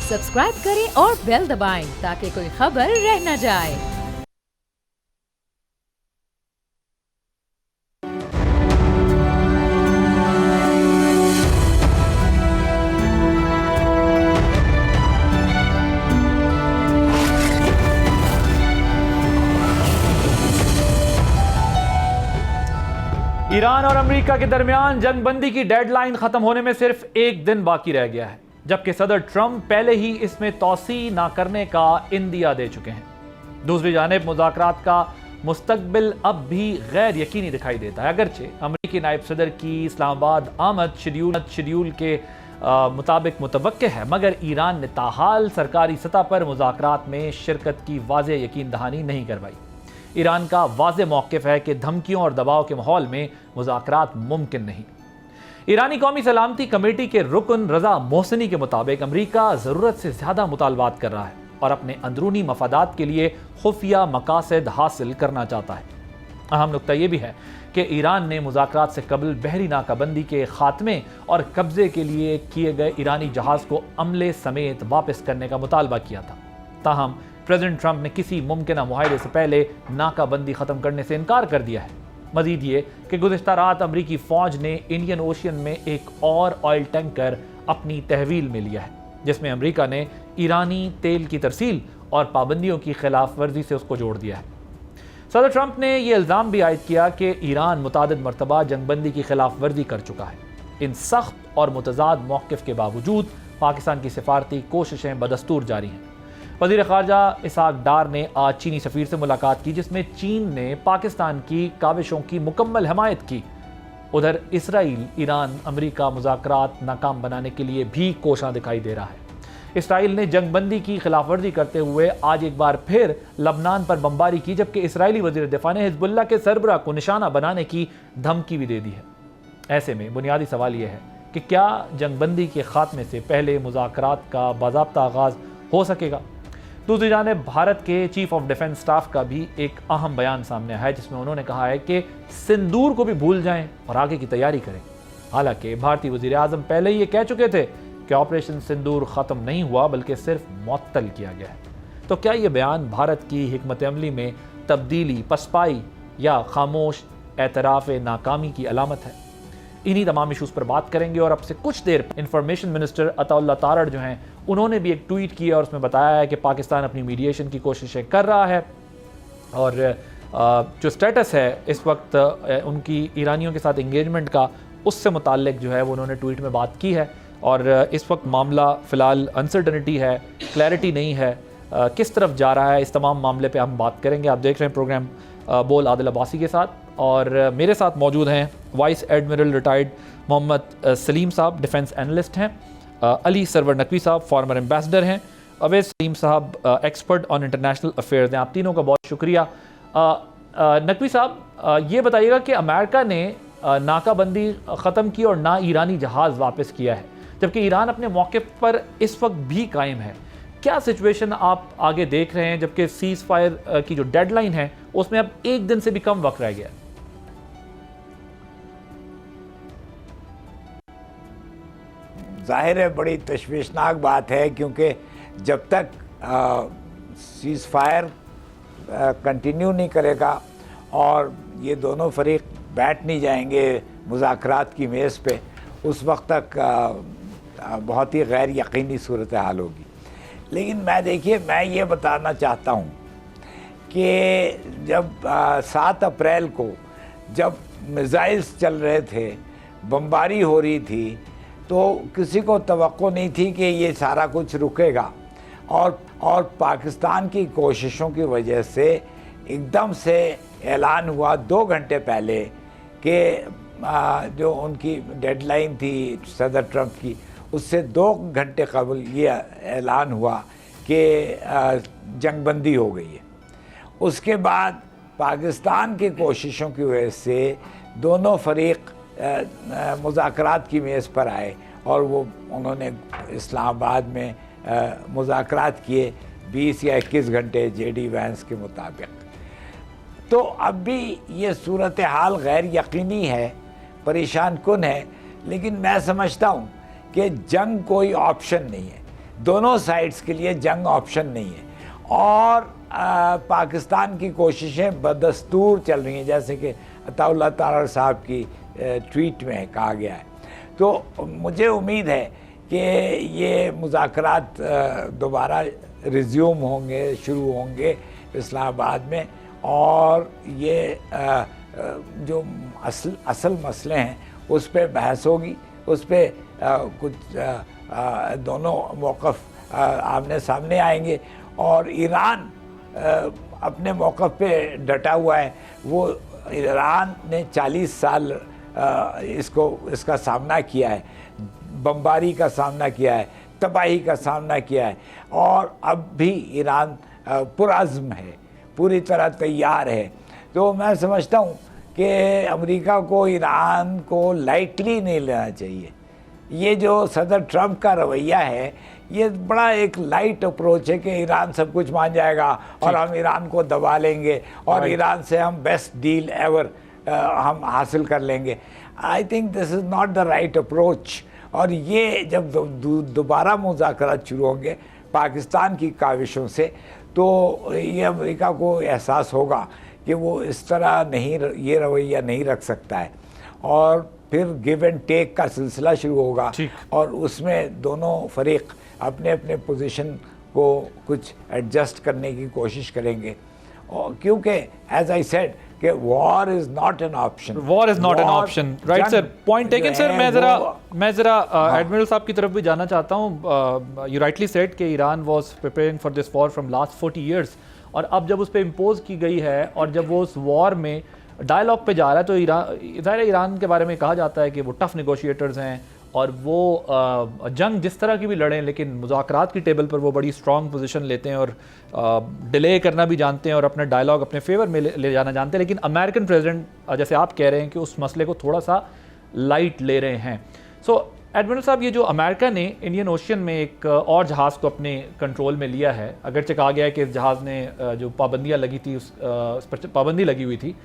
Subscribe करें और bell दबाएं ताकि कोई खबर रह न जाए। ईरान और अमेरिका के दरमियान जंगबंदी की डेडलाइन खत्म होने में सिर्फ एक दिन बाकी रह गया है, जबकि सदर ट्रंप पहले ही इसमें तौसी ना करने का इंदिया दे चुके हैं। दूसरी जानिब मुज़ाकरात का मुस्तकबिल अब भी गैर यकीनी दिखाई देता है। अगरचे अमेरिकी नायब सदर की इस्लामाबाद आमद शेड्यूल के मुताबिक मुतवक्के है, मगर ईरान ने ताहाल सरकारी सतह पर मुज़ाकरात में शिरकत की वाज़ेह यकीन दहानी नहीं करवाई। ईरान का वाज़ेह मौक़िफ़ है कि धमकियों और दबाव के माहौल में मुज़ाकरात मुमकिन नहीं। ईरानी कौमी सलामती कमेटी के रुकन रज़ा मोहसिनी के मुताबिक अमेरिका ज़रूरत से ज़्यादा मुतालबात कर रहा है और अपने अंदरूनी मफादात के लिए खुफिया मकासद हासिल करना चाहता है। अहम नुक्ता यह भी है कि ईरान ने मुज़ाकरात से कबल बहरी नाकाबंदी के खात्मे और कब्जे के लिए किए गए ईरानी जहाज़ को अमले समेत वापस करने का मुतालबा किया था। ताहम प्रेसिडेंट ट्रंप ने किसी मुमकिन मुआहदे से पहले नाकाबंदी ख़त्म करने से इनकार कर दिया है। मजीद ये कि गुज़िश्ता रात अमरीकी फ़ौज ने इंडियन ओशियन में एक और ऑयल टैंकर अपनी तहवील में लिया है, जिसमें अमरीका ने ईरानी तेल की तरसील और पाबंदियों की खिलाफ वर्जी से उसको जोड़ दिया है। सदर ट्रंप ने यह इल्ज़ाम भी आयद किया कि ईरान मुतादिद मरतबा जंगबंदी की खिलाफ वर्जी कर चुका है। इन सख्त और मुतज़ाद मौक़िफ़ के बावजूद पाकिस्तान की सिफारती कोशिशें बदस्तूर जारी हैं। वज़ीर ख़ारजा इसहाक डार ने आज चीनी सफ़ीर से मुलाकात की, जिसमें चीन ने पाकिस्तान की काविशों की मुकम्मल हमायत की। उधर इसराइल ईरान अमेरिका मुज़ाकरात नाकाम बनाने के लिए भी कोशां दिखाई दे रहा है। इसराइल ने जंगबंदी की खिलाफ वर्जी करते हुए आज एक बार फिर लबनान पर बमबारी की, जबकि इसराइली वज़ीर दिफ़ा ने हिज़्बुल्लाह के सरबराह को निशाना बनाने की धमकी भी दे दी है। ऐसे में बुनियादी सवाल यह है कि क्या जंगबंदी के खात्मे से पहले मुज़ाकरात का बाज़ाब्ता आगाज़ हो सकेगा। दूसरी जानिब भारत के चीफ ऑफ डिफेंस स्टाफ का भी एक अहम बयान सामने आया है, जिसमें उन्होंने कहा है कि सिंदूर को भी भूल जाएं और आगे की तैयारी करें। हालांकि भारतीय वज़ीर आज़म पहले ही ये कह चुके थे कि ऑपरेशन सिंदूर ख़त्म नहीं हुआ बल्कि सिर्फ मुअत्तल किया गया है। तो क्या ये बयान भारत की हिकमत अमली में तब्दीली, पसपाई या खामोश एतराफ़ नाकामी की अलामत है? इन्हीं तमाम इशूज़ पर बात करेंगे। और अब से कुछ देर इंफॉर्मेशन मिनिस्टर अताउल्लाह तारड़ जो हैं, उन्होंने भी एक ट्वीट किया और उसमें बताया है कि पाकिस्तान अपनी मीडिएशन की कोशिशें कर रहा है और जो स्टेटस है इस वक्त उनकी ईरानियों के साथ इंगेजमेंट का, उससे मुताल्लिक जो है वो उन्होंने ट्वीट में बात की है। और इस वक्त मामला फ़िलहाल अनसर्टनिटी है, क्लैरिटी नहीं है किस तरफ जा रहा है। इस तमाम मामले पे हम बात करेंगे। आप देख रहे हैं प्रोग्राम बोल आदिल अब्बासी के साथ, और मेरे साथ मौजूद हैं vice admiral retired Mohammad Saleem sahab, defence analyst हैं, अली सरवर नकवी साहब फॉर्मर एम्बेसडर हैं, अवैस सलीम साहब एक्सपर्ट ऑन इंटरनेशनल अफेयर्स हैं। आप तीनों का बहुत शुक्रिया। नकवी साहब, ये बताइएगा कि अमेरिका ने नाकाबंदी ख़त्म की और ना ईरानी जहाज़ वापस किया है, जबकि ईरान अपने मौक़िफ़ पर इस वक्त भी कायम है। क्या सिचुएशन आप आगे देख रहे हैं, जबकि सीज़ फायर की जो डेडलाइन है उसमें अब एक दिन से भी कम वक्त रह गया? ज़ाहिर है बड़ी तशवीशनाक बात है, क्योंकि जब तक सीज़ फायर कंटिन्यू नहीं करेगा और ये दोनों फरीक बैठ नहीं जाएंगे मुज़ाकरात की मेज़ पे, उस वक्त तक बहुत ही गैर यकीनी सूरत हाल होगी। लेकिन मैं ये बताना चाहता हूँ कि जब 7 अप्रैल को जब मिसाइल्स चल रहे थे, बमबारी हो रही थी, तो किसी को तवक्को नहीं थी कि ये सारा कुछ रुकेगा। और पाकिस्तान की कोशिशों की वजह से एकदम से ऐलान हुआ 2 घंटे पहले कि जो उनकी डेडलाइन थी सदर ट्रंप की, उससे 2 घंटे कबल ये ऐलान हुआ कि जंगबंदी हो गई है। उसके बाद पाकिस्तान की कोशिशों की वजह से दोनों फरीक मुज़ाकरात की मेज़ पर आए और उन्होंने इस्लामाबाद में मुज़ाकरात किए 20 या 21 घंटे जेडी वैंस के मुताबिक। तो अब भी ये सूरत हाल गैर यकीनी है, परेशान कुन है, लेकिन मैं समझता हूँ कि जंग कोई ऑप्शन नहीं है। दोनों साइड्स के लिए जंग ऑप्शन नहीं है। और पाकिस्तान की कोशिशें बदस्तूर चल रही हैं, जैसे कि अताउल्लाह तारड़ साहब की ट्वीट में कहा गया है। तो मुझे उम्मीद है कि ये मुज़ाकरात दोबारा रिज्यूम होंगे, शुरू होंगे इस्लामाबाद में, और ये जो असल मसले हैं उस पर बहस होगी, उस पर कुछ दोनों मौक़िफ़ आमने सामने आएंगे। और ईरान अपने मौक़िफ़ पे डटा हुआ है। वो ईरान ने 40 साल इसका सामना किया है, बमबारी का सामना किया है, तबाही का सामना किया है, और अब भी ईरान पुरअज़्म है, पूरी तरह तैयार है। तो मैं समझता हूँ कि अमेरिका को ईरान को लाइटली नहीं लेना चाहिए। ये जो सदर ट्रंप का रवैया है, ये बड़ा एक लाइट अप्रोच है कि ईरान सब कुछ मान जाएगा और हम ईरान को दबा लेंगे और ईरान से हम बेस्ट डील एवर हम हासिल कर लेंगे। I think this is not the right approach. और ये जब दोबारा मुज़ाकरात शुरू होंगे पाकिस्तान की काविशों से, तो ये अमेरिका को एहसास होगा कि वो इस तरह नहीं, ये रवैया नहीं रख सकता है, और फिर गिव एंड टेक का सिलसिला शुरू होगा, और उसमें दोनों फरीक अपने अपने पोजीशन को कुछ एडजस्ट करने की कोशिश करेंगे। और क्योंकि एज आई सेड कि war is not an option, war is not an option, right sir, point taken sir. मैं जरा एडमिरल साहब की तरफ भी जाना चाहता हूँ। यू राइटली सेड कि Iran was preparing for this war from last 40 years, और अब जब उस पर इम्पोज की गई है और जब वो उस वॉर में डायलॉग पे जा रहा है, तो ईरान के बारे में कहा जाता है कि वो टफ नेगोशिएटर्स हैं और वो जंग जिस तरह की भी लड़ें, लेकिन मुज़ाकरात की टेबल पर वो बड़ी स्ट्रॉन्ग पोजीशन लेते हैं और डिले करना भी जानते हैं और अपना डायलॉग अपने फेवर में ले जाना जानते हैं। लेकिन अमेरिकन प्रेसिडेंट जैसे आप कह रहे हैं कि उस मसले को थोड़ा सा लाइट ले रहे हैं। सो एडमिरल साहब, ये जो अमेरिका ने इंडियन ओशियन में एक और जहाज़ को अपने कंट्रोल में लिया है, अगरचे कहा गया है कि इस जहाज़ ने जो पाबंदियाँ लगी थी उस पर पाबंदी लगी हुई थी,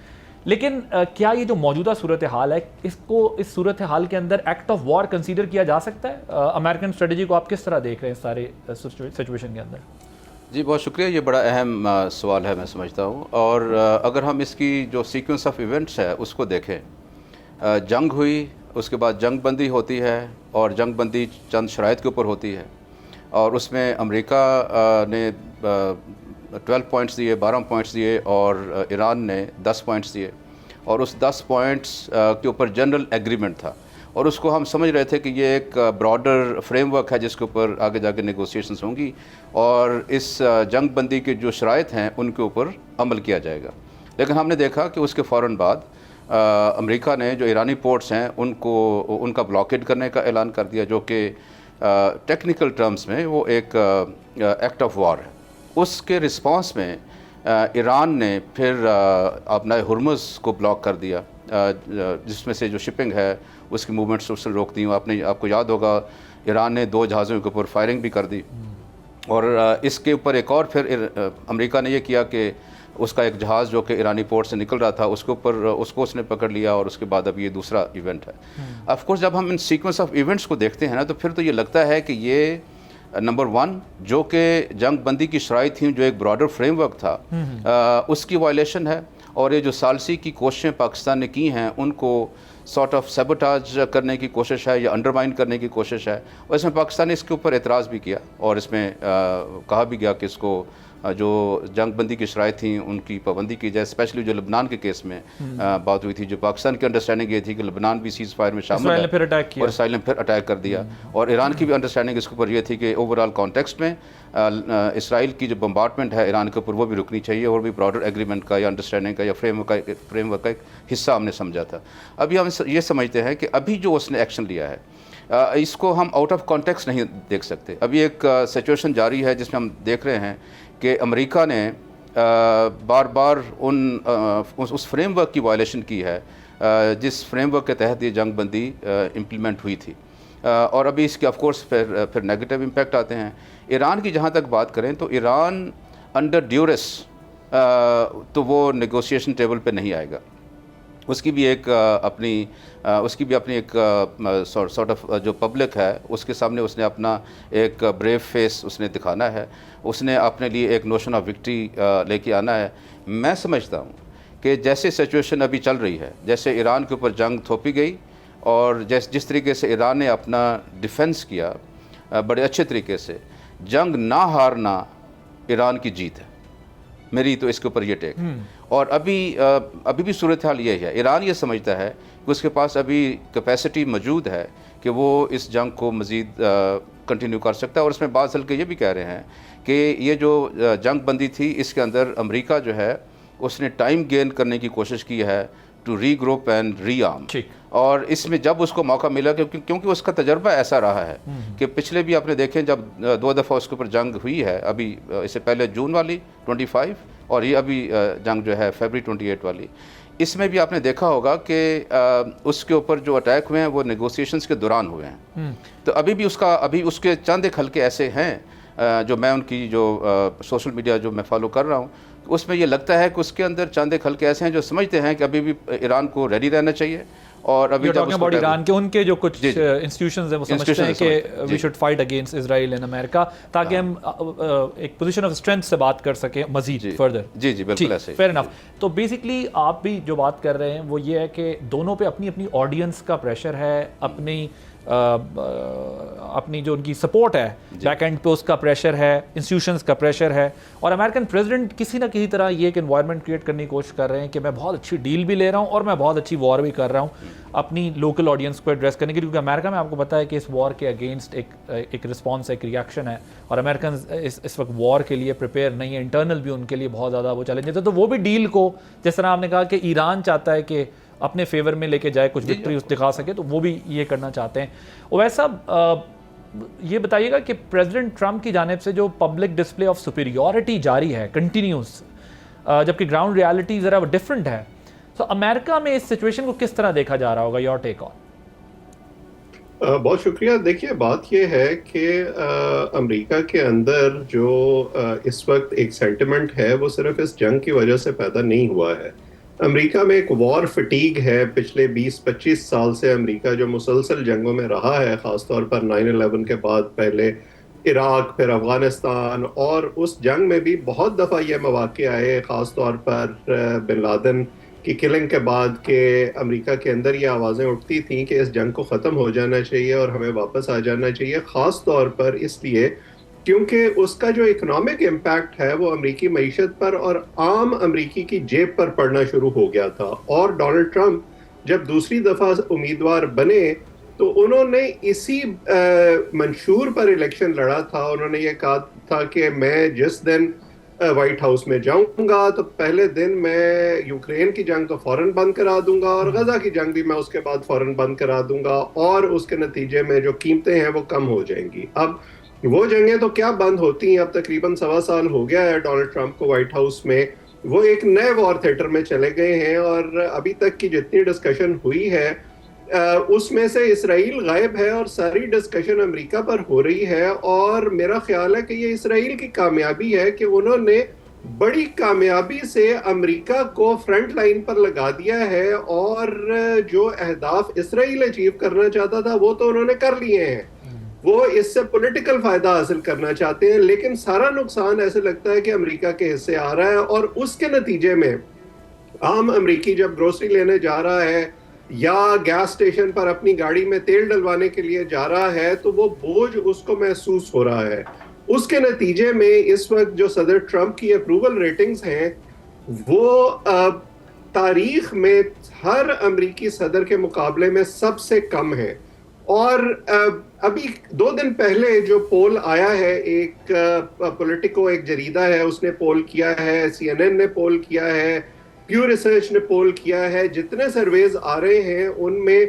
लेकिन क्या ये जो मौजूदा सूरत हाल है, इसको इस सूरत हाल के अंदर एक्ट ऑफ वॉर कंसीडर किया जा सकता है? अमेरिकन स्ट्रेटजी को आप किस तरह देख रहे हैं सारे सिचुएशन के अंदर? जी बहुत शुक्रिया, ये बड़ा अहम सवाल है मैं समझता हूँ। और अगर हम इसकी जो सीक्वेंस ऑफ इवेंट्स है उसको देखें, जंग हुई, उसके बाद जंग बंदी होती है, और जंग बंदी चंद शराइत के ऊपर होती है, और उसमें अमेरिका ने 12 पॉइंट्स दिए, 12 पॉइंट्स दिए, और ईरान ने 10 पॉइंट्स दिए, और उस 10 पॉइंट्स के ऊपर जनरल एग्रीमेंट था, और उसको हम समझ रहे थे कि ये एक ब्रॉडर फ्रेमवर्क है जिसके ऊपर आगे जाके नेगोशिएशंस होंगी, और इस जंग बंदी के जो शराइत हैं उनके ऊपर अमल किया जाएगा। लेकिन हमने देखा कि उसके फ़ौरन बाद अमेरिका ने जो ईरानी पोर्ट्स हैं उनका ब्लॉकेड करने का ऐलान कर दिया, जो कि टेक्निकल टर्म्स में वो एक एक्ट ऑफ वॉर है। उसके रिस्पांस में ईरान ने फिर अपना हुर्मुज़ को ब्लॉक कर दिया, जिसमें से जो शिपिंग है उसकी मूवमेंट्स उससे रोक दी। आपको याद होगा ईरान ने 2 जहाज़ों के ऊपर फायरिंग भी कर दी, और इसके ऊपर एक और फिर अमेरिका ने ये किया कि उसका एक जहाज़ जो कि ईरानी पोर्ट से निकल रहा था उसको उसने पकड़ लिया, और उसके बाद अब ये दूसरा इवेंट है। ऑफ कोर्स जब हम इन सीक्वेंस ऑफ इवेंट्स को देखते हैं ना, तो फिर तो ये लगता है कि ये नंबर 1 जो कि जंग बंदी की शराइत थी, जो एक ब्रॉडर फ्रेमवर्क था, उसकी वायलेशन है, और ये जो सालसी की कोशिशें पाकिस्तान ने की हैं उनको सॉर्ट ऑफ सैबोटाज करने की कोशिश है या अंडरमाइन करने की कोशिश है। और इसमें पाकिस्तान ने इसके ऊपर एतराज़ भी किया, और इसमें कहा भी गया कि इसको जो जंग बंदी की शराइत थी उनकी पाबंदी की जाए। स्पेशली जो लबनान के केस में बात हुई थी, जो पाकिस्तान की अंडरस्टैंडिंग ये थी कि लबनान भी सीज़ फायर में शामिल है, और इसराइल ने फिर अटैक कर दिया, और ईरान की भी अंडरस्टैंडिंग इसके ऊपर ये थी कि ओवरऑल कॉन्टेक्स्ट में इसराइल की जो बम्बार्टमेंट है ईरान के ऊपर वो भी रुकनी चाहिए, और भी ब्रॉडर एग्रीमेंट का या अंडरस्टैंडिंग का या फ्रेमवर्क का एक हिस्सा हमने समझा था। अभी हम ये समझते हैं कि अभी जो उसने एक्शन लिया है इसको हम आउट ऑफ कॉन्टेक्स्ट नहीं देख सकते। अभी एक सिचुएशन जारी है जिसमें हम देख रहे हैं कि अमेरिका ने बार बार उस फ्रेमवर्क की वायलेशन की है जिस फ्रेमवर्क के तहत ये जंग बंदी इम्प्लीमेंट हुई थी, और अभी इसके ऑफ कोर्स फिर नेगेटिव इम्पैक्ट आते हैं। ईरान की जहाँ तक बात करें तो ईरान अंडर ड्यूरेस तो वो नेगोशिएशन टेबल पे नहीं आएगा, اس کی بھی اپنی ایک سارٹ آف جو پبلک ہے اس کے سامنے اس نے اپنا ایک بریو فیس اس نے دکھانا ہے، اس نے اپنے لیے ایک نوشن آف وکٹری لے کے آنا ہے۔ میں سمجھتا ہوں کہ جیسے سچویشن ابھی چل رہی ہے، جیسے ایران کے اوپر جنگ تھوپی گئی اور جس طریقے سے ایران نے اپنا ڈیفنس کیا بڑے اچھے طریقے سے، جنگ نہ ہارنا ایران کی جیت ہے، میری تو اس کے اوپر یہ ٹیک ہے۔ اور ابھی بھی صورتحال یہ ہے، ایران یہ سمجھتا ہے کہ اس کے پاس ابھی کیپیسٹی موجود ہے کہ وہ اس جنگ کو مزید کنٹینیو کر سکتا ہے، اور اس میں بعض حلقے یہ بھی کہہ رہے ہیں کہ یہ جو جنگ بندی تھی اس کے اندر امریکہ جو ہے اس نے ٹائم گین کرنے کی کوشش کی ہے to re group and re آرم، اور اس میں جب اس کو موقع ملا کیونکہ اس کا تجربہ ایسا رہا ہے کہ پچھلے بھی آپ نے دیکھیں جب 2 دفعہ اس کے اوپر جنگ ہوئی ہے، ابھی اس سے پہلے جون والی 25 اور یہ ابھی جنگ جو ہے فیبری 28 والی، اس میں بھی آپ نے دیکھا ہوگا کہ اس کے اوپر جو اٹیک ہوئے ہیں وہ نیگوسیشنز کے دوران ہوئے ہیں۔ تو ابھی اس کے چند ایک حلقے ایسے ہیں جو میں ان کی جو سوشل میڈیا جو میں فالو کر رہا ہوں، اس میں یہ لگتا ہے کہ اس کے اندر چند ایک حلقے ایسے ہیں جو سمجھتے ہیں کہ ابھی بھی ایران کو ریڈی رہنا چاہیے، اور ابھی ایران کے ان کے جو کچھ انسٹیٹیوشنز ہیں وہ سمجھتے ہیں کہ we should fight against Israel and America, تاکہ ہم ایک پوزیشن آف اسٹرینتھ سے بات کر سکیں مزید فردر۔ جی بالکل ایسے، فیئر انف۔ تو بیسکلی آپ بھی جو بات کر رہے ہیں وہ یہ ہے کہ دونوں پہ اپنی اپنی آڈینس کا پریشر ہے، اپنی جو ان کی سپورٹ ہے بیک اینڈ پہ اس کا پریشر ہے، انسٹیٹیوشنز کا پریشر ہے، اور امریکن پریزیڈنٹ کسی نہ کسی طرح یہ ایک انوائرمنٹ کریٹ کرنے کی کوشش کر رہے ہیں کہ میں بہت اچھی ڈیل بھی لے رہا ہوں اور میں بہت اچھی وار بھی کر رہا ہوں اپنی لوکل آڈینس کو ایڈریس کرنے کے لیے، کیونکہ امریکہ میں آپ کو پتہ ہے کہ اس وار کے اگینسٹ ایک رسپانس، ایک ریئیکشن ہے، اور امریکنز اس وقت وار کے لیے پریپیئر نہیں ہے، انٹرنل بھی ان کے لیے بہت زیادہ وہ چیلنجز ہے۔ تو وہ بھی ڈیل کو، جس طرح آپ نے کہا کہ ایران چاہتا ہے کہ اپنے فیور میں لے کے جائے، کچھ وکٹری دکھا سکے، تو وہ بھی یہ کرنا چاہتے ہیں۔ اویس صاحب یہ بتائیے گا کہ پریزیڈنٹ ٹرمپ کی جانب سے جو پبلک ڈسپلے آف سپیریورٹی جاری ہے کنٹینیوس، جبکہ گراؤنڈ ریالٹی ذرا ڈفرینٹ ہے، تو امریکہ میں اس سچویشن کو کس طرح دیکھا جا رہا ہوگا؟ یور ٹیک آن۔ بہت شکریہ۔ دیکھیے بات یہ ہے کہ امریکہ کے اندر جو اس وقت ایک سینٹیمنٹ ہے وہ صرف اس جنگ کی وجہ سے پیدا نہیں ہوا ہے۔ امریکہ میں ایک وار فٹیگ ہے، پچھلے 20-25 سال سے امریکہ جو مسلسل جنگوں میں رہا ہے، خاص طور پر 9/11 کے بعد پہلے عراق، پھر افغانستان، اور اس جنگ میں بھی بہت دفعہ یہ مواقع آئے، خاص طور پر بن لادن کی کلنگ کے بعد، کہ امریکہ کے اندر یہ آوازیں اٹھتی تھیں کہ اس جنگ کو ختم ہو جانا چاہیے اور ہمیں واپس آ جانا چاہیے، خاص طور پر اس لیے کیونکہ اس کا جو اکنامک امپیکٹ ہے وہ امریکی معیشت پر اور عام امریکی کی جیب پر پڑنا شروع ہو گیا تھا۔ اور ڈونلڈ ٹرمپ جب دوسری دفعہ امیدوار بنے تو انہوں نے اسی منشور پر الیکشن لڑا تھا۔ انہوں نے یہ کہا تھا کہ میں جس دن وائٹ ہاؤس میں جاؤں گا تو پہلے دن میں یوکرین کی جنگ تو فوراً بند کرا دوں گا، اور غزہ کی جنگ بھی میں اس کے بعد فوراً بند کرا دوں گا، اور اس کے نتیجے میں جو قیمتیں ہیں وہ کم ہو جائیں گی۔ اب وہ جنگیں تو کیا بند ہوتی ہیں، اب تقریباً 1.25 سال ہو گیا ہے ڈونلڈ ٹرمپ کو وائٹ ہاؤس میں، وہ ایک نئے وار تھیٹر میں چلے گئے ہیں، اور ابھی تک کی جتنی ڈسکشن ہوئی ہے اس میں سے اسرائیل غائب ہے اور ساری ڈسکشن امریکہ پر ہو رہی ہے۔ اور میرا خیال ہے کہ یہ اسرائیل کی کامیابی ہے کہ انہوں نے بڑی کامیابی سے امریکہ کو فرنٹ لائن پر لگا دیا ہے، اور جو اہداف اسرائیل اچیو کرنا چاہتا تھا وہ تو انہوں نے کر لیے ہیں، وہ اس سے پولیٹیکل فائدہ حاصل کرنا چاہتے ہیں، لیکن سارا نقصان ایسے لگتا ہے کہ امریکہ کے حصے آ رہا ہے، اور اس کے نتیجے میں عام امریکی جب گروسری لینے جا رہا ہے یا گیس سٹیشن پر اپنی گاڑی میں تیل ڈلوانے کے لیے جا رہا ہے تو وہ بوجھ اس کو محسوس ہو رہا ہے۔ اس کے نتیجے میں اس وقت جو صدر ٹرمپ کی اپروول ریٹنگز ہیں وہ تاریخ میں ہر امریکی صدر کے مقابلے میں سب سے کم ہے۔ اور ابھی 2 دن پہلے جو پول آیا ہے، ایک پولیٹیکو ایک جریدہ ہے اس نے پول کیا ہے، CNN نے پول کیا ہے، پیو ریسرچ نے پول کیا ہے، جتنے سرویز آ رہے ہیں ان میں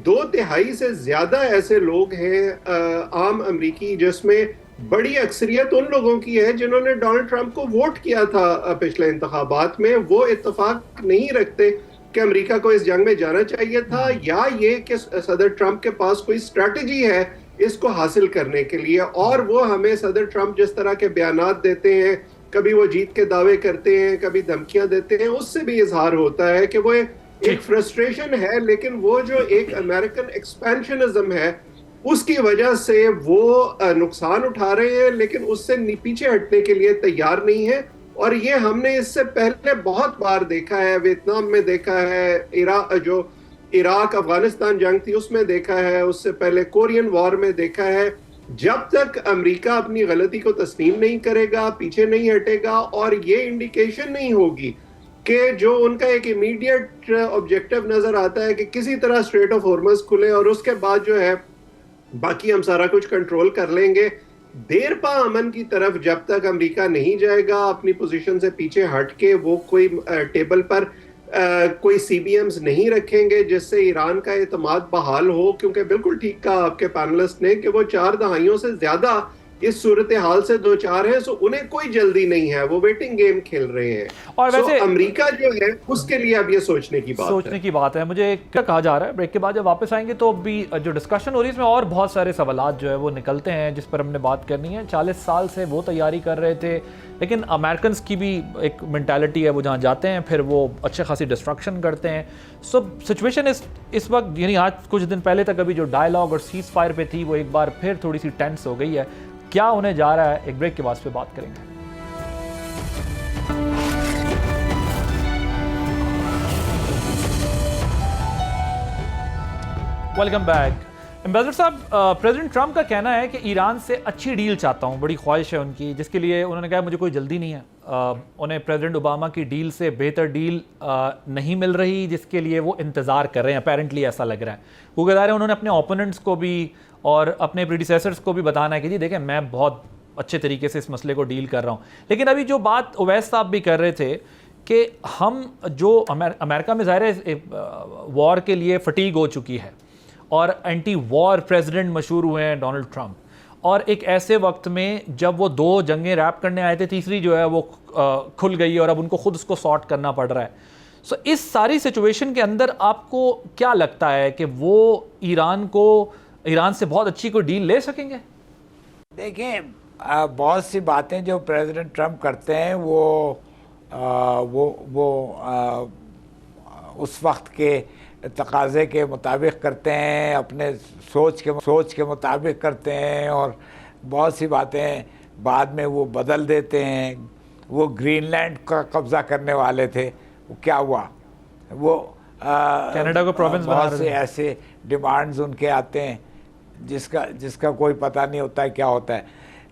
2/3 سے زیادہ ایسے لوگ ہیں عام امریکی جس میں بڑی اکثریت ان لوگوں کی ہے جنہوں نے ڈونلڈ ٹرمپ کو ووٹ کیا تھا پچھلے انتخابات میں، وہ اتفاق نہیں رکھتے کہ امریکہ کو اس جنگ میں جانا چاہیے تھا، یا یہ کہ صدر ٹرمپ کے پاس کوئی اسٹریٹجی ہے اس کو حاصل کرنے کے لیے۔ اور وہ ہمیں صدر ٹرمپ جس طرح کے بیانات دیتے ہیں، کبھی وہ جیت کے دعوے کرتے ہیں، کبھی دھمکیاں دیتے ہیں، اس سے بھی اظہار ہوتا ہے کہ وہ ایک فرسٹریشن ہے، لیکن وہ جو ایک امریکن ایکسپینشنزم ہے اس کی وجہ سے وہ نقصان اٹھا رہے ہیں، لیکن اس سے پیچھے ہٹنے کے لیے تیار نہیں ہے. اور یہ ہم نے اس سے پہلے بہت بار دیکھا ہے، ویتنام میں دیکھا ہے، جو عراق افغانستان جنگ تھی اس میں دیکھا ہے، اس سے پہلے کورین وار میں دیکھا ہے. جب تک امریکہ اپنی غلطی کو تسلیم نہیں کرے گا، پیچھے نہیں ہٹے گا، اور یہ انڈیکیشن نہیں ہوگی کہ جو ان کا ایک امیڈیٹ آبجیکٹو نظر آتا ہے کہ کسی طرح اسٹریٹ آف ہارمز کھلے اور اس کے بعد جو ہے باقی ہم سارا کچھ کنٹرول کر لیں گے، دیر پا امن کی طرف جب تک امریکہ نہیں جائے گا، اپنی پوزیشن سے پیچھے ہٹ کے وہ کوئی ٹیبل پر کوئی سی بی ایمز نہیں رکھیں گے جس سے ایران کا اعتماد بحال ہو. کیونکہ بالکل ٹھیک کہا آپ کے پینلسٹ نے کہ وہ 4 دہائیوں سے زیادہ اس صورتحال سے دو چار ہیں، سو انہیں کوئی جلدی نہیں ہے، وہ ویٹنگ گیم کھیل رہے ہیں. اور ویسے امریکہ جو ہے اس کے لیے اب یہ سوچنے کی بات ہے. مجھے کیا کہا جا رہا ہے، بریک کے بعد جب واپس آئیں گے تو بھی جو ڈسکشن ہو رہی ہے اس میں اور بہت سارے سوالات جو ہے وہ نکلتے ہیں جس پر ہم نے بات کرنی ہے. 40 سال سے وہ تیاری کر رہے تھے، لیکن امریکنز کی بھی ایک مینٹالٹی ہے، وہ جہاں جاتے ہیں پھر وہ اچھے خاصی ڈسٹرکشن کرتے ہیں. سو سچویشن اس وقت یعنی آج کچھ دن پہلے تک ابھی جو ڈائلاگ اور سیز فائر پہ تھی وہ ایک بار پھر تھوڑی سی ٹینس ہو گئی ہے. کیا ہونے جا رہا ہے، ایک بریک کے بعد پہ بات کریں گے. Welcome back. امبیسڈر صاحب، پریزیڈنٹ ٹرمپ کا کہنا ہے کہ ایران سے اچھی ڈیل چاہتا ہوں، بڑی خواہش ہے ان کی، جس کے لیے انہوں نے کہا مجھے کوئی جلدی نہیں ہے. انہیں پریزیڈنٹ اوباما کی ڈیل سے بہتر ڈیل نہیں مل رہی جس کے لیے وہ انتظار کر رہے ہیں. اپیرنٹلی ایسا لگ رہا ہے. وہ کہہ رہے ہیں انہوں نے اپنے اوپوننٹس کو بھی اور اپنے پریڈیسیسرز کو بھی بتانا ہے کہ جی دیکھیں میں بہت اچھے طریقے سے اس مسئلے کو ڈیل کر رہا ہوں. لیکن ابھی جو بات اویس صاحب بھی کر رہے تھے کہ ہم جو امریکہ میں ظاہر ہے وار کے لیے فٹیگ ہو چکی ہے اور اینٹی وار پریزیڈنٹ مشہور ہوئے ہیں ڈونلڈ ٹرمپ، اور ایک ایسے وقت میں جب وہ 2 جنگیں ریپ کرنے آئے تھے، تیسری جو ہے وہ کھل گئی اور اب ان کو خود اس کو سارٹ کرنا پڑ رہا ہے. سو اس ساری سچویشن کے اندر آپ کو کیا لگتا ہے کہ وہ ایران سے بہت اچھی کوئی ڈیل لے سکیں گے؟ دیکھیں بہت سی باتیں جو پریزیڈنٹ ٹرمپ کرتے ہیں وہ اس وقت کے تقاضے کے مطابق کرتے ہیں، اپنے سوچ کے مطابق کرتے ہیں، اور بہت سی باتیں بعد میں وہ بدل دیتے ہیں. وہ گرین لینڈ کا قبضہ کرنے والے تھے، وہ کیا ہوا؟ وہ کینیڈا کو پروونس بنا رہے بہت سے ایسے ڈیمانڈز ان کے آتے ہیں جس کا کوئی پتہ نہیں ہوتا ہے کیا ہوتا ہے.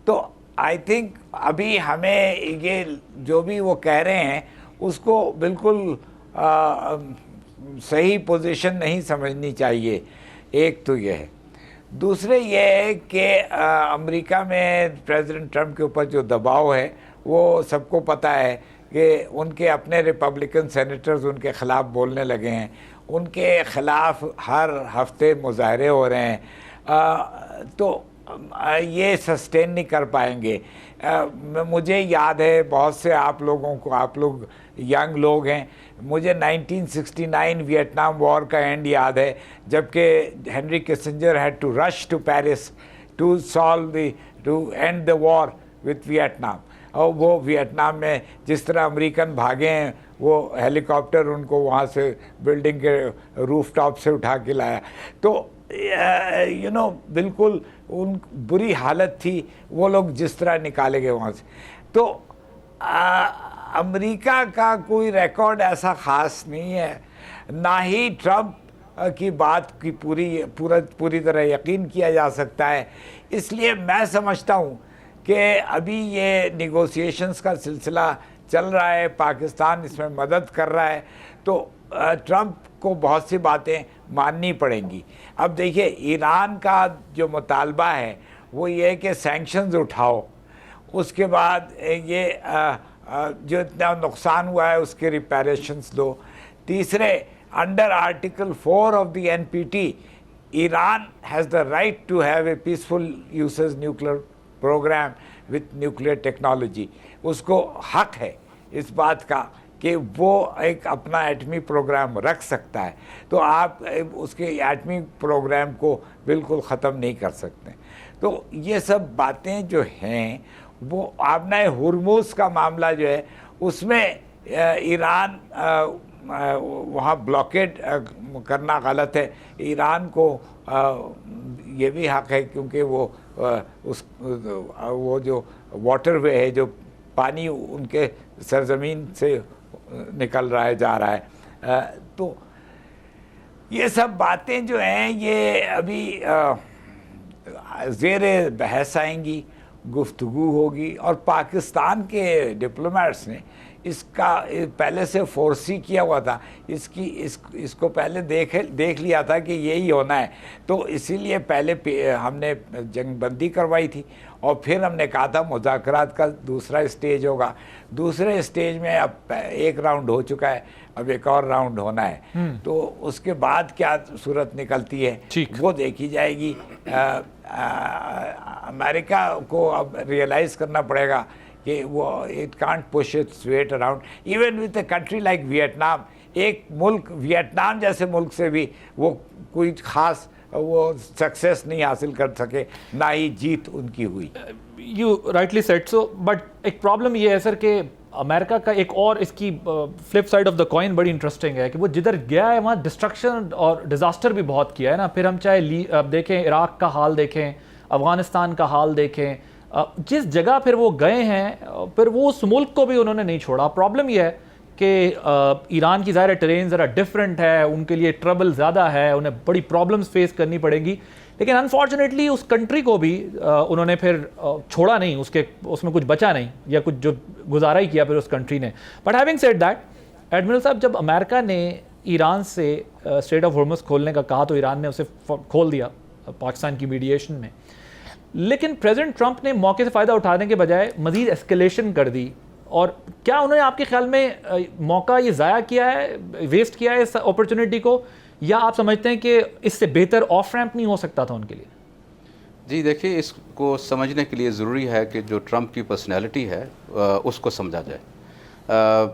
تو آئی تھنک ابھی ہمیں یہ جو بھی وہ کہہ رہے ہیں اس کو بالکل صحیح پوزیشن نہیں سمجھنی چاہیے. ایک تو یہ ہے. دوسرے یہ ہے کہ امریکہ میں پریزیڈنٹ ٹرمپ کے اوپر جو دباؤ ہے وہ سب کو پتہ ہے کہ ان کے اپنے ریپبلکن سینیٹرز ان کے خلاف بولنے لگے ہیں، ان کے خلاف ہر ہفتے مظاہرے ہو رہے ہیں. تو یہ سسٹین نہیں کر پائیں گے. مجھے یاد ہے بہت سے آپ لوگ ینگ لوگ ہیں، مجھے 1969 ویٹنام وار کا اینڈ یاد ہے، جبکہ Henry Kissinger had to rush to Paris to end the war with Vietnam. اور وہ ویٹنام میں جس طرح امریکن بھاگے ہیں، وہ ہیلی کاپٹر ان کو وہاں سے بلڈنگ کے روف ٹاپ سے اٹھا کے لایا. تو بالکل ان بری حالت تھی، وہ لوگ جس طرح نکالے گئے وہاں سے. تو امریکہ کا کوئی ریکارڈ ایسا خاص نہیں ہے، نہ ہی ٹرمپ کی بات کی پوری طرح یقین کیا جا سکتا ہے. اس لیے میں سمجھتا ہوں کہ ابھی یہ نیگوسیشنز کا سلسلہ چل رہا ہے، پاکستان اس میں مدد کر رہا ہے، تو ٹرمپ کو بہت سی باتیں ماننی پڑیں گی. اب دیکھیے ایران کا جو مطالبہ ہے وہ یہ ہے کہ سینکشنز اٹھاؤ، اس کے بعد یہ جو اتنا نقصان ہوا ہے اس کے ریپیریشنز دو. تیسرے، under article 4 of the NPT Iran has the right to have a peaceful uses nuclear programme with nuclear technology. اس کو حق ہے اس بات کا کہ وہ ایک اپنا ایٹمی پروگرام رکھ سکتا ہے. تو آپ اس کے ایٹمی پروگرام کو بالکل ختم نہیں کر سکتے. تو یہ سب باتیں جو ہیں وہ آبنائے ہرموز کا معاملہ جو ہے اس میں ایران वहाँ ब्लॉकेड करना गलत है। ईरान को ये भी हक है क्योंकि वो जो वाटर वे है, जो पानी उनके सरजमीन से निकल रहा है, जा रहा है, तो ये सब बातें जो हैं ये अभी ज़ेर बहस आएंगी, गुफ्तगू होगी। और पाकिस्तान के डिप्लोमेट्स ने इसका पहले से फोर्सी किया हुआ था, इसको पहले देख लिया था कि यही होना है, तो इसीलिए पहले हमने जंगबंदी करवाई थी और फिर हमने कहा था मुज़ाकरात का दूसरा स्टेज होगा। दूसरे स्टेज में अब एक राउंड हो चुका है, अब एक और राउंड होना है, तो उसके बाद क्या सूरत निकलती है वो देखी जाएगी। अमेरिका को अब रियलाइज़ करना पड़ेगा कि वो it can't push its weight around even with a country like Vietnam. एक मुल्क वियतनाम जैसे मुल्क से भी वो कोई ख़ास वो सक्सेस नहीं हासिल कर सके, ना ही जीत उनकी हुई। You rightly said so, but एक प्रॉब्लम ये है सर कि अमेरिका का एक और इसकी flip side of the coin बड़ी इंटरेस्टिंग है कि वो जिधर गया है वहाँ डिस्ट्रक्शन और डिज़ास्टर भी बहुत किया है ना। फिर हम चाहे देखें इराक़ का हाल देखें, अफ़गानिस्तान का हाल देखें, जिस जगह फिर वो गए हैं फिर वो उस मुल्क को भी उन्होंने नहीं छोड़ा। प्रॉब्लम ये है कि ईरान की ज़ाहिर टेरेन ज़रा डिफरेंट है, उनके लिए ट्रबल ज़्यादा है, उन्हें बड़ी प्रॉब्लम्स फेस करनी पड़ेगी, लेकिन अनफॉर्चुनेटली उस कंट्री को भी उन्होंने फिर छोड़ा नहीं, उसमें कुछ बचा नहीं या कुछ जो गुजारा ही किया फिर उस कंट्री ने। But having said that, admiral साहब, जब अमेरिका ने ईरान से स्ट्रेट ऑफ हॉर्मुज़ खोलने का कहा तो ईरान ने उसे खोल दिया पाकिस्तान की मीडिएशन में, लेकिन प्रेसिडेंट ट्रंप ने मौके से फ़ायदा उठाने के बजाय मज़ीद एस्केलेशन कर दी। और क्या उन्होंने आपके ख्याल में मौका ये ज़ाया किया है, वेस्ट किया है इस अपॉर्चुनिटी को, या आप समझते हैं कि इससे बेहतर ऑफ रैंप नहीं हो सकता था उनके लिए? जी देखिए, इसको समझने के लिए ज़रूरी है कि जो ट्रंप की पर्सनैलिटी है उसको समझा जाए।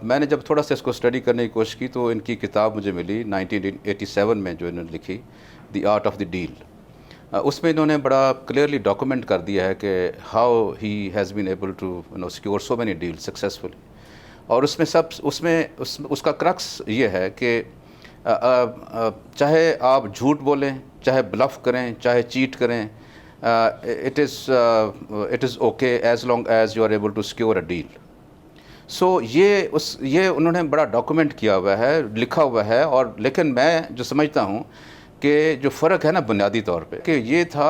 मैंने जब थोड़ा सा इसको स्टडी करने की कोशिश की तो इनकी किताब मुझे मिली 1987 में, जो इन्होंने लिखी, the art of the deal. उसमें इन्होंने बड़ा क्लियरली डॉक्यूमेंट कर दिया है कि how he has been able to secure so many deal successfully. और उसका क्रक्स ये है कि चाहे आप झूठ बोलें, चाहे ब्लफ करें, चाहे चीट करें, it is okay as long as you are able to secure a deal. So ये उन्होंने बड़ा डॉक्यूमेंट किया हुआ है, लिखा हुआ है। और लेकिन मैं जो समझता हूँ कि जो फ़र्क है ना बुनियादी तौर पे, कि ये था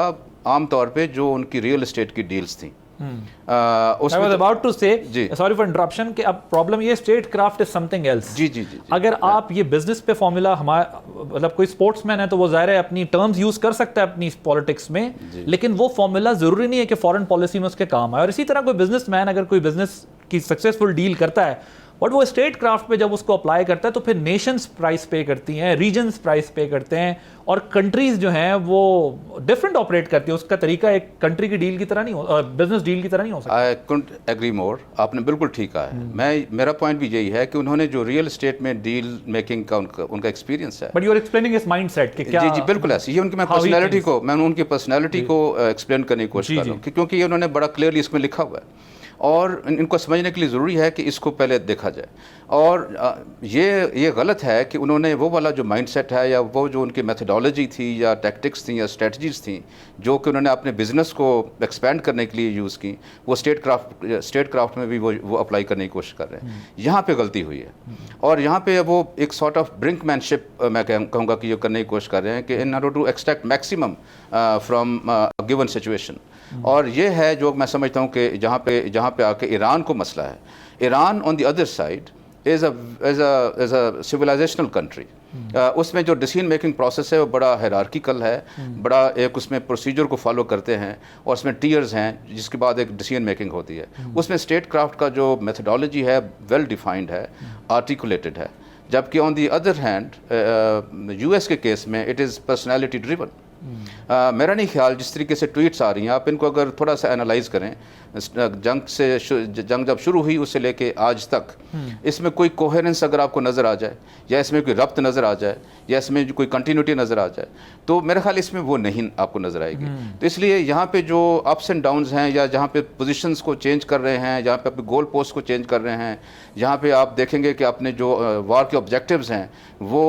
आम तौर पे जो उनकी रियल एस्टेट की डील्स थी। I was about to say, sorry for interruption, कि अब प्रॉब्लम ये statecraft is something else. जी। अगर आप ये बिजनेस पे फॉर्मूला मतलब कोई स्पोर्ट्समैन है तो वो ज़ाहिर है अपनी टर्म्स यूज कर सकता है अपनी पॉलिटिक्स में, लेकिन वो फॉर्मूला ज़रूरी नहीं है कि फॉरेन पॉलिसी में उसके काम आए। और इसी तरह कोई बिजनेसमैन अगर कोई बिजनेस की सक्सेसफुल डील करता है, बट वो स्टेट क्राफ्ट पे जब उसको अप्लाई करता है तो फिर नेशंस प्राइस पे करती हैं, रीजन्स प्राइस पे करते हैं, और कंट्रीज जो हैं वो डिफरेंट ऑपरेट करती है। उसका तरीका एक कंट्री की डील की तरह नहीं हो, बिजनेस डील की तरह नहीं हो सकता। आई कुडंट एग्री मोर, आपने बिल्कुल ठीक कहा है। मेरा पॉइंट भी यही है कि उन्होंने जो रियल एस्टेट में डील मेकिंग का उनका एक्सपीरियंस है। But you are explaining his mindset कि क्या। जी बिल्कुल ऐसे। ये उनकी मैं उनकी पर्सनैलिटी को एक्सप्लेन करने की कोशिश कर रहा हूँ, क्योंकि ये उन्होंने बड़ा क्लियरली इसमें लिखा हुआ है और इनको समझने के लिए ज़रूरी है कि इसको पहले देखा जाए। और ये गलत है कि उन्होंने वो वाला जो माइंडसेट है या वो जो उनकी मेथडोलॉजी थी या टैक्टिक्स थी या स्ट्रेटजीज थी जो कि उन्होंने अपने बिजनेस को एक्सपेंड करने के लिए यूज़ की, वो स्टेट क्राफ्ट में भी वो अप्लाई करने की कोशिश कर रहे हैं। यहाँ पे गलती हुई है और यहाँ पे वो एक सॉर्ट ऑफ ब्रिंकमैनशिप मैं कहूँगा कि ये करने की कोशिश कर रहे हैं कि in order to extract maximum from given situation. और ये है जो मैं समझता हूँ कि जहाँ पे आके ईरान को मसला है। Iran on the other side is a civilisational country. उसमें जो डिसीजन मेकिंग प्रोसेस है वो बड़ा हायरार्किकल है, बड़ा एक उसमें प्रोसीजर को फॉलो करते हैं और उसमें टीयर्स हैं जिसके बाद एक डिसीजन मेकिंग होती है। उसमें स्टेट क्राफ्ट का जो मेथडोलॉजी है वेल डिफाइंड है, आर्टिकुलेटेड है। जबकि on the other hand US के केस में इट इज़ पर्सनैलिटी ड्रिवन। मेरा नहीं ख्याल जिस तरीके से ट्वीट्स आ रही हैं, आप इनको अगर थोड़ा सा एनालाइज करें, जंग जब शुरू हुई उससे लेके आज तक इसमें कोई कोहेरेंस अगर आपको नज़र आ जाए, या इसमें कोई रब्त नज़र आ जाए, या इसमें कोई कंटिन्यूटी नज़र आ जाए, तो मेरा ख्याल इसमें वो नहीं आपको नज़र आएगी। तो इसलिए यहाँ पे जो अप्स एंड डाउन्स हैं, या जहाँ पे पोजीशंस को चेंज कर रहे हैं, जहाँ पे अपने गोल पोस्ट को चेंज कर रहे हैं, जहाँ पे आप देखेंगे कि अपने जो वार के ऑब्जेक्टिव्स हैं वो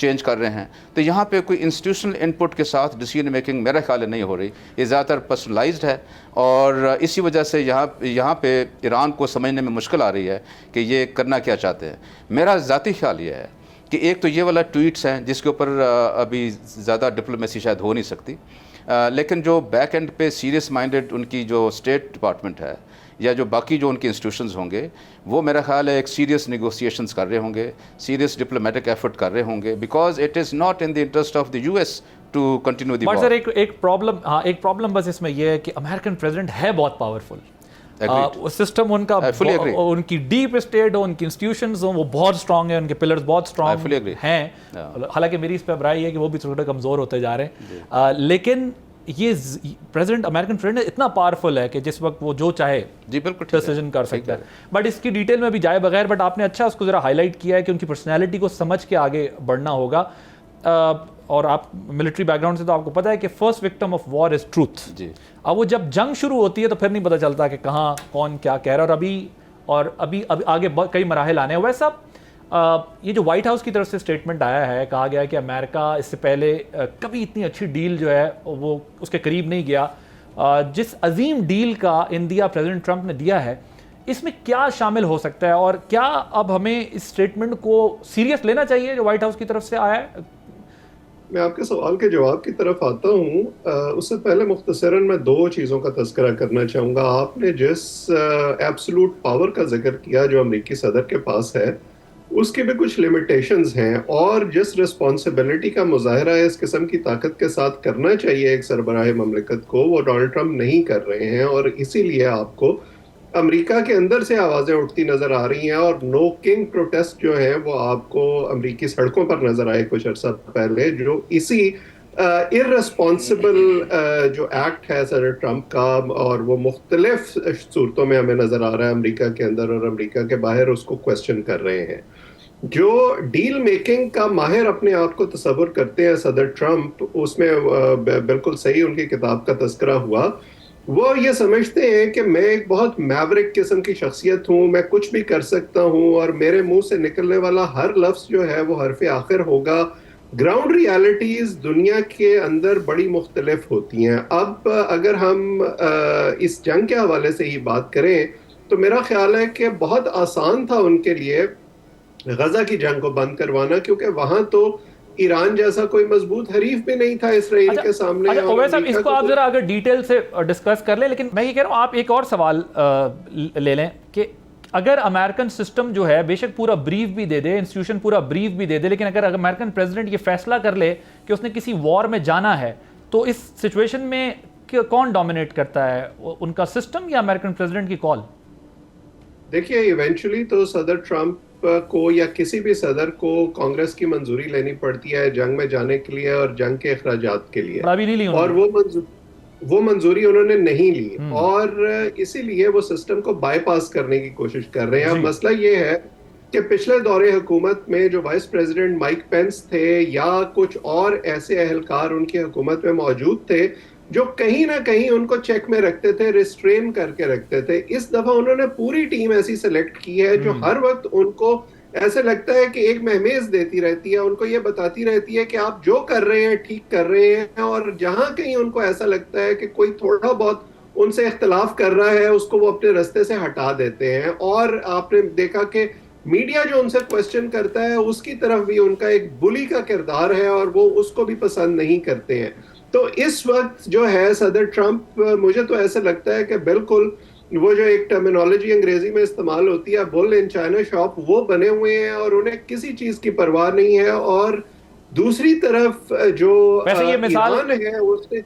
चेंज कर रहे हैं, तो यहाँ पे कोई इंस्टीट्यूशनल इनपुट के साथ डिसीजन मेकिंग मेरा ख्याल नहीं हो रही, ये ज़्यादातर पर्सनलाइज्ड है। और इसी वजह से यहाँ पे ईरान को समझने में मुश्किल आ रही है कि ये करना क्या चाहते हैं। मेरा ज़ाती ख्याल ये है कि एक तो ये वाला ट्वीट्स हैं जिसके ऊपर अभी ज़्यादा डिप्लोमेसी शायद हो नहीं सकती, लेकिन जो बैक एंड पे सीरियस माइंडेड उनकी जो स्टेट डिपार्टमेंट है, या जो बाकी जो उनके इंस्टीट्यूशंस होंगे, वो मेरा ख्याल है एक सीरियस नेगोशिएशंस कर रहे होंगे, सीरियस डिप्लोमेटिक एफर्ट कर रहे होंगे, because it is not in the interest of the US to continue the war. Sir एक प्रॉब्लम बस इसमें यह है कि अमेरिकन प्रेसिडेंट है बहुत पावरफुल, सिस्टम उनका उनकी डीप स्टेट हो, उनकी इंस्टीट्यूशंस हो, वो बहुत स्ट्रांग है, उनके पिलर्स बहुत स्ट्रांग हैं। हालांकि मेरी इस पर राय है कि वो भी थोड़े कमज़ोर होते जा रहे हैं, लेकिन ये प्रेसिडेंट, अमेरिकन प्रेसिडेंट इतना पावरफुल है कि जिस वक्त वो जो चाहे जी बिल्कुल डिसीजन कर सकता है। बट इसकी डिटेल में भी जाए बगैर, बट आपने अच्छा उसको ज़रा हाईलाइट किया है कि उनकी पर्सनैलिटी को समझ के आगे बढ़ना होगा। और आप मिलिट्री बैकग्राउंड से तो आपको पता है कि first victim of war is truth जी। अब वो जब जंग शुरू होती है तो फिर नहीं पता चलता कि कहाँ कौन क्या कह रहा है, और अभी आगे कई मराहल आने हैं। वैसा ये जो व्हाइट हाउस की तरफ से स्टेटमेंट आया है, कहा गया है कि अमेरिका इससे पहले कभी इतनी अच्छी डील जो है वो उसके करीब नहीं गया। जिस अजीम डील का इंडिया प्रेसिडेंट ट्रंप ने दिया है, इसमें क्या शामिल हो सकता है, और क्या अब हमें इस स्टेटमेंट को सीरियस लेना चाहिए जो व्हाइट हाउस की तरफ से आया है? मैं आपके सवाल के जवाब की तरफ आता हूँ। उससे पहले मुख्तसरन मैं दो चीज़ों का तज़किरा करना चाहूँगा। आपने जिस एब्सोल्यूट पावर का जिक्र किया जो अमेरिकी सदर के पास है, उसके भी कुछ लिमिटेशंस हैं, और जिस रिस्पॉन्सिबिलिटी का मुजाहरा इस किस्म की ताकत के साथ करना चाहिए एक सरबराह ममलिकत को, वो डोनाल्ड ट्रंप नहीं कर रहे हैं। और इसीलिए आपको अमेरिका के अंदर से आवाज़ें उठती नज़र आ रही हैं, और नो किंग प्रोटेस्ट जो हैं वो आपको अमेरिकी सड़कों पर नज़र आए कुछ अर्सा पहले, जो इसी इर्रेस्पॉन्सिबल जो एक्ट है सदर ट्रंप का, और वो मुख्तलिफ सूरतों में हमें नज़र आ रहा है अमेरिका के अंदर और अमेरिका के बाहर, उसको क्वेश्चन कर रहे हैं। जो डील मेकिंग का माहिर अपने आप को तसव्वुर करते हैं सदर ट्रंप, उसमें बिल्कुल सही उनकी किताब का तज़किरा हुआ। वो ये समझते हैं कि मैं एक बहुत मैवरिक किस्म की शख्सियत हूँ, मैं कुछ भी कर सकता हूँ, और मेरे मुंह से निकलने वाला हर लफ्ज़ जो है वो हरफ़े आखिर होगा। ग्राउंड रियलिटीज़ दुनिया के अंदर बड़ी मुख्तलिफ होती हैं। अब अगर हम इस जंग के हवाले से ही बात करें तो मेरा ख्याल है कि बहुत आसान था उनके लिए गजा की जंग को बंद करवाना, क्योंकि वहाँ तो ईरान जैसा कोई मजबूत हरीफ भी नहीं था इसराइल के सामने। इसको आप जरा अगर डिटेल से डिस्कस कर लें, लेकिन मैं ये कह रहा हूँ आप एक और सवाल ले लें कि अगर अमेरिकन सिस्टम जो है बेशक पूरा ब्रीफ भी दे दे, इंस्टीट्यूशन पूरा ब्रीफ भी दे दे, लेकिन अगर अमेरिकन प्रेसिडेंट ये फैसला कर ले कि उसने किसी वॉर में जाना है, तो इस सिचुएशन में कौन डोमिनेट करता है, उनका सिस्टम या अमेरिकन प्रेसिडेंट की कॉल? देखिए, इवेंचुअली तो सदर ट्रंप को या किसी भी सदर को कांग्रेस की मंजूरी लेनी पड़ती है जंग में जाने के लिए और जंग के अखराजात के लिए, अभी नहीं ली, और वो मंजूरी उन्होंने नहीं ली, और इसीलिए वो सिस्टम को बाईपास करने की कोशिश कर रहे हैं। अब मसला ये है कि पिछले दौरे हुकूमत में जो वाइस प्रेसिडेंट माइक पेंस थे या कुछ और ऐसे अहलकार उनकी हुकूमत में मौजूद थे जो कहीं ना कहीं उनको चेक में रखते थे, रिस्ट्रेन करके रखते थे। इस दफा उन्होंने पूरी टीम ऐसी सेलेक्ट की है जो हर वक्त उनको ऐसे लगता है कि एक महमेज देती रहती है, उनको ये बताती रहती है कि आप जो कर रहे हैं ठीक कर रहे हैं, और जहां कहीं उनको ऐसा लगता है कि कोई थोड़ा बहुत उनसे इख्तलाफ कर रहा है उसको वो अपने रास्ते से हटा देते हैं। और आपने देखा कि मीडिया जो उनसे क्वेश्चन करता है उसकी तरफ भी उनका एक बुली का किरदार है और वो उसको भी पसंद नहीं करते हैं। तो इस वक्त जो है सदर ट्रंप, मुझे तो ऐसा लगता है कि बिल्कुल वो जो एक टर्मिनोलॉजी अंग्रेजी में इस्तेमाल होती है बुल इन चाइना शॉप, वो बने हुए हैं और उन्हें किसी चीज की परवाह नहीं है। और दूसरी तरफ जो ईरान है उससे,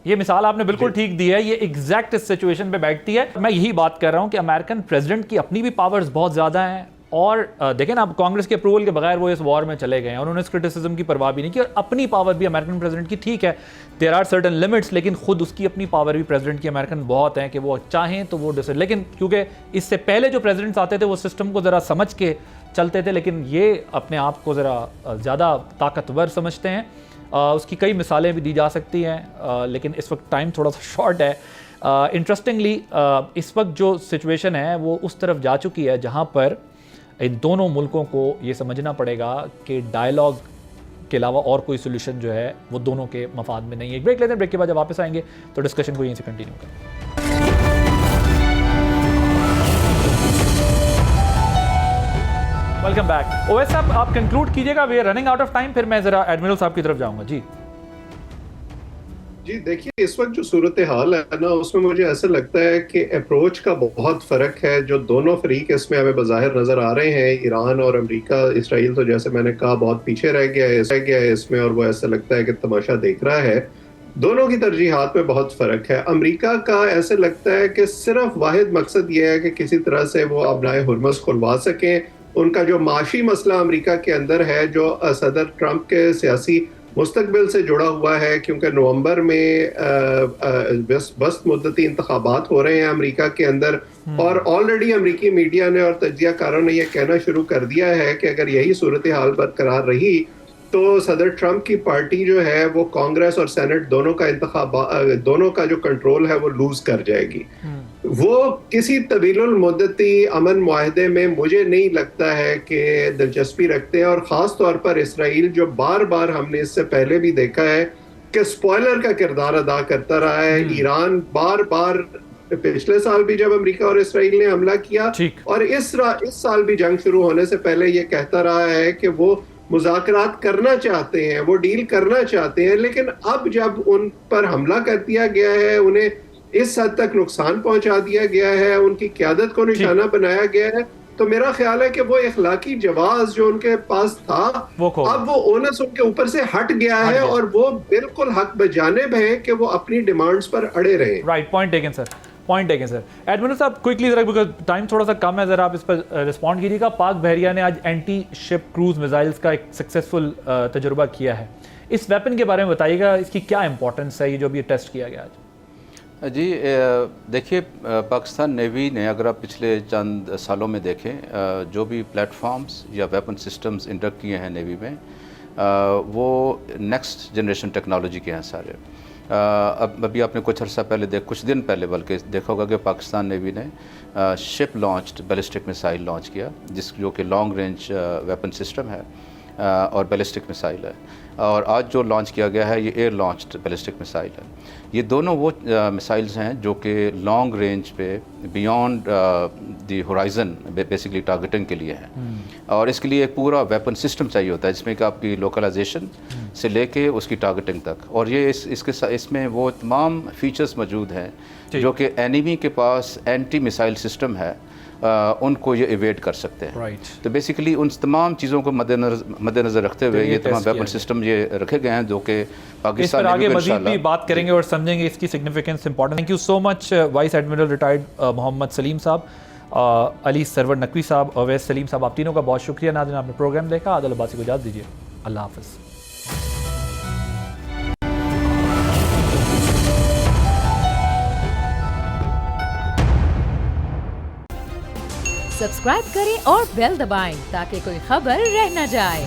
ये मिसाल आपने बिल्कुल ठीक दी है, ये एग्जैक्ट इस सिचुएशन पे बैठती है। मैं यही बात कर रहा हूं कि अमेरिकन प्रेसिडेंट की अपनी भी पावर्स बहुत ज्यादा हैं, اور دیکھیں نا اب کانگریس کے اپروول کے بغیر وہ اس وار میں چلے گئے ہیں, انہوں نے اس کرٹیسزم کی پرواہ بھی نہیں کی, اور اپنی پاور بھی امریکن پریزیڈنٹ کی ٹھیک ہے, دیر آر سرٹن لمٹس, لیکن خود اس کی اپنی پاور بھی پریزیڈنٹ کی امریکن بہت ہیں کہ وہ چاہیں تو وہ لیکن کیونکہ اس سے پہلے جو پریزیڈنٹس آتے تھے وہ سسٹم کو ذرا سمجھ کے چلتے تھے, لیکن یہ اپنے آپ کو ذرا زیادہ طاقتور سمجھتے ہیں. اس کی کئی مثالیں بھی دی جا سکتی ہیں, لیکن اس وقت ٹائم تھوڑا سا شارٹ ہے. انٹرسٹنگلی اس وقت جو سچویشن ہے وہ اس طرف جا چکی ہے جہاں پر ان دونوں ملکوں کو یہ سمجھنا پڑے گا کہ ڈائلاگ کے علاوہ اور کوئی سولوشن جو ہے وہ دونوں کے مفاد میں نہیں ہے. ایک بریک لیتے ہیں, بریک کے بعد جب واپس آئیں گے تو ڈسکشن کو یہیں سے کنٹینیو کریں. Welcome back. اویس صاحب آپ کنکلوڈ کیجیے گا, we are running out of time, پھر میں ذرا ایڈمرل صاحب کی طرف جاؤں گا. جی دیکھیے, اس وقت جو صورتحال ہے نا اس میں مجھے ایسا لگتا ہے کہ اپروچ کا بہت فرق ہے. جو دونوں فریق اس میں ہمیں بظاہر نظر آ رہے ہیں, ایران اور امریکہ, اسرائیل تو جیسے میں نے کہا بہت پیچھے رہ گیا ہے اس میں, اور وہ ایسا لگتا ہے کہ تماشا دیکھ رہا ہے. دونوں کی ترجیحات میں بہت فرق ہے. امریکہ کا ایسے لگتا ہے کہ صرف واحد مقصد یہ ہے کہ کسی طرح سے وہ ابنائے ہرمز کھلوا سکیں. ان کا جو معاشی مسئلہ امریکہ کے اندر ہے, جو صدر ٹرمپ کے سیاسی مستقبل سے جڑا ہوا ہے, کیونکہ نومبر میں بست مدتی انتخابات ہو رہے ہیں امریکہ کے اندر, اور آلریڈی امریکی میڈیا نے اور تجزیہ کاروں نے یہ کہنا شروع کر دیا ہے کہ اگر یہی صورتحال برقرار رہی تو صدر ٹرمپ کی پارٹی جو ہے وہ کانگریس اور سینٹ دونوں کا جو کنٹرول ہے وہ لوز کر جائے گی. وہ کسی طویل المدتی امن معاہدے میں مجھے نہیں لگتا ہے کہ دلچسپی رکھتے ہیں, اور خاص طور پر اسرائیل جو بار بار ہم نے اس سے پہلے بھی دیکھا ہے کہ سپوائلر کا کردار ادا کرتا رہا ہے. ایران بار بار پچھلے سال بھی جب امریکہ اور اسرائیل نے حملہ کیا, اور اس سال بھی جنگ شروع ہونے سے پہلے یہ کہتا رہا ہے کہ وہ مذاکرات کرنا چاہتے ہیں, وہ ڈیل کرنا چاہتے ہیں, لیکن اب جب ان پر حملہ کر دیا گیا ہے, انہیں اس حد تک نقصان پہنچا دیا گیا ہے, ان کی قیادت کو نشانہ بنایا گیا ہے, تو میرا خیال ہے کہ وہ اخلاقی جواز جو ان کے پاس تھا اب وہ اونس ان کے اوپر سے ہٹ گیا ہے, اور وہ بالکل حق بجانب ہیں کہ وہ اپنی ڈیمانڈز پر اڑے رہیں. رائٹ, پوائنٹ ٹیکن سر, پوائنٹ ٹیکن سر. ایڈمرل صاحب کوئکلی ذرا, بیکاز ٹائم تھوڑا سا کم ہے, ذرا آپ اس پر رسپونڈ کیجیے گا. پاک بحریہ نے آج اینٹی شپ کروز میزائلز کا ایک سکسیسفل تجربہ کیا ہے, اس ویپن کے بارے میں بتائیے گا, اس کی کیا امپورٹنس ہے یہ جو ابھی ٹیسٹ کیا گیا آج؟ جی دیکھیے, پاکستان نیوی نے اگر آپ پچھلے چند سالوں میں دیکھیں جو بھی پلیٹ فارمز یا ویپن سسٹمز انڈکٹ کیے ہیں نیوی میں, وہ نیکسٹ جنریشن ٹیکنالوجی کے ہیں سارے. اب ابھی آپ نے کچھ عرصہ پہلے کچھ دن پہلے بلکہ دیکھا ہوگا کہ پاکستان نیوی نے شپ لانچڈ بیلسٹک میسائل لانچ کیا, جو کہ لانگ رینج ویپن سسٹم ہے اور بیلسٹک میسائل ہے. اور آج جو لانچ کیا گیا ہے یہ ایئر لانچڈ بیلسٹک میسائل ہے. یہ دونوں وہ میسائلز ہیں جو کہ لانگ رینج پہ beyond the horizon basically targeting کے لیے ہیں, اور اس کے لیے ایک پورا ویپن سسٹم چاہیے ہوتا ہے جس میں کہ آپ کی لوکلائزیشن سے لے کے اس کی ٹارگیٹنگ تک, اور یہ اس میں وہ تمام فیچرز موجود ہیں جو کہ اینیمی کے پاس اینٹی میسائل سسٹم ہے ان کو یہ ایویڈ کر سکتے ہیں. تو بیسیکلی ان تمام چیزوں کو مد نظر رکھتے ہوئے یہ تمام ویپن سسٹم یہ رکھے گئے ہیں جو کہ پاکستان میں آگے مزید بھی بات کریں گے اور سمجھیں گے اس کی significance important. Thank you so much vice admiral retired Muhammad Salim صاحب, علی سرور نقوی صاحب, اویس سلیم صاحب, آپ تینوں کا بہت شکریہ. ناظرین آپ نے پروگرام دیکھا, عادل عباسی کو اجازت دیجیے, اللہ حافظ. سبسکرائب کریں اور بیل دبائیں تاکہ کوئی خبر رہ نہ جائے.